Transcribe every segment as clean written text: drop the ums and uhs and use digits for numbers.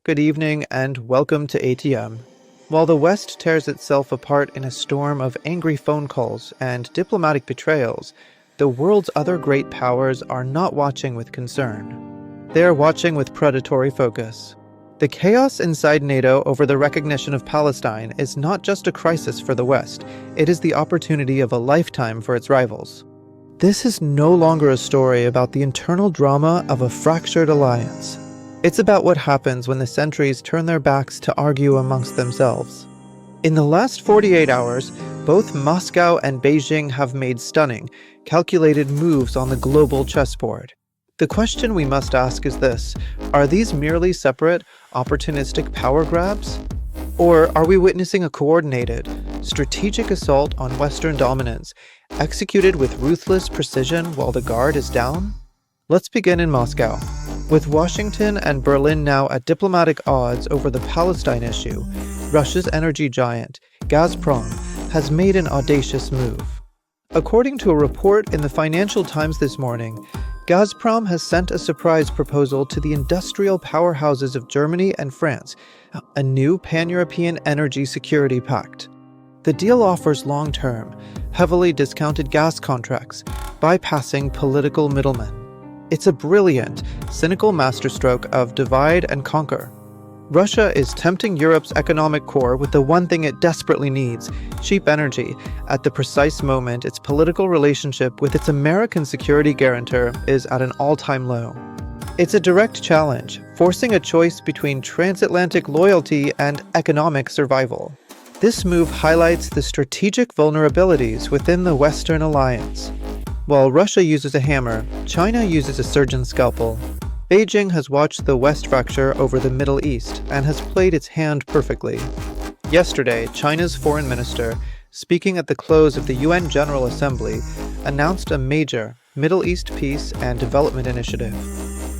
good evening, and welcome to ATM. While the West tears itself apart in a storm of angry phone calls and diplomatic betrayals, the world's other great powers are not watching with concern. They are watching with predatory focus. The chaos inside NATO over the recognition of Palestine is not just a crisis for the West, it is the opportunity of a lifetime for its rivals. This is no longer a story about the internal drama of a fractured alliance. It's about what happens when the centuries turn their backs to argue amongst themselves. In the last 48 hours, both Moscow and Beijing have made stunning, calculated moves on the global chessboard. The question we must ask is this: are these merely separate, opportunistic power grabs? Or are we witnessing a coordinated, strategic assault on Western dominance, executed with ruthless precision while the guard is down? Let's begin in Moscow. With Washington and Berlin now at diplomatic odds over the Palestine issue, Russia's energy giant, Gazprom, has made an audacious move. According to a report in the Financial Times this morning, Gazprom has sent a surprise proposal to the industrial powerhouses of Germany and France, a new pan-European energy security pact. The deal offers long-term, heavily discounted gas contracts, bypassing political middlemen. It's a brilliant, cynical masterstroke of divide and conquer. Russia is tempting Europe's economic core with the one thing it desperately needs, cheap energy, at the precise moment its political relationship with its American security guarantor is at an all-time low. It's a direct challenge, forcing a choice between transatlantic loyalty and economic survival. This move highlights the strategic vulnerabilities within the Western alliance. While Russia uses a hammer, China uses a surgeon's scalpel. Beijing has watched the West fracture over the Middle East and has played its hand perfectly. Yesterday, China's foreign minister, speaking at the close of the UN General Assembly, announced a major Middle East peace and development initiative.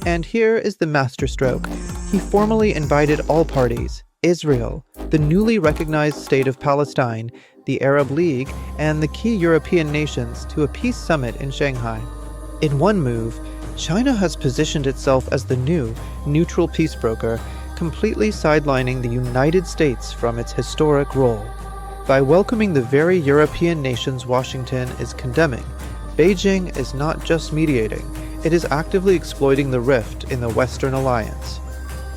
And here is the masterstroke. He formally invited all parties, Israel, the newly recognized state of Palestine, the Arab League, and the key European nations to a peace summit in Shanghai. In one move, China has positioned itself as the new, neutral peace broker, completely sidelining the United States from its historic role. By welcoming the very European nations Washington is condemning, Beijing is not just mediating, it is actively exploiting the rift in the Western alliance.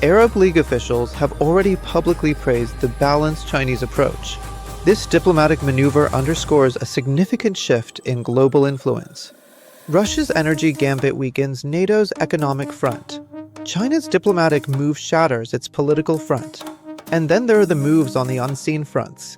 Arab League officials have already publicly praised the balanced Chinese approach. This diplomatic maneuver underscores a significant shift in global influence. Russia's Energy Gambit weakens NATO's economic front. China's diplomatic move shatters its political front. And then there are the moves on the unseen fronts.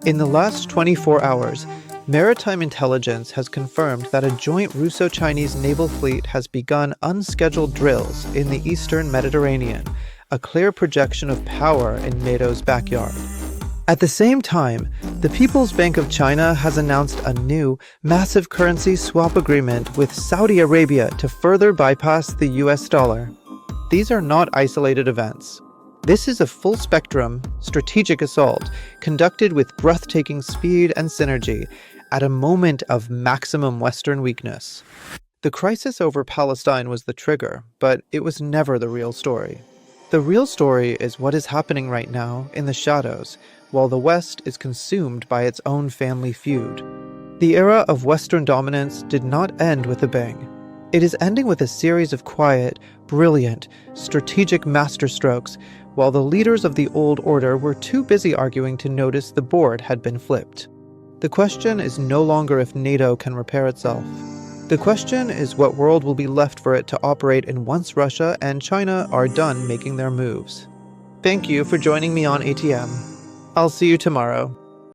In the last 24 hours, maritime intelligence has confirmed that a joint Russo-Chinese naval fleet has begun unscheduled drills in the eastern Mediterranean, a clear projection of power in NATO's backyard. At the same time, the People's Bank of China has announced a new, massive currency swap agreement with Saudi Arabia to further bypass the US dollar. These are not isolated events. This is a full-spectrum, strategic assault conducted with breathtaking speed and synergy at a moment of maximum Western weakness. The crisis over Palestine was the trigger, but it was never the real story. The real story is what is happening right now in the shadows, while the West is consumed by its own family feud. The era of Western dominance did not end with a bang. It is ending with a series of quiet, brilliant, strategic masterstrokes, while the leaders of the old order were too busy arguing to notice the board had been flipped. The question is no longer if NATO can repair itself. The question is what world will be left for it to operate in once Russia and China are done making their moves. Thank you for joining me on ATM. I'll see you tomorrow.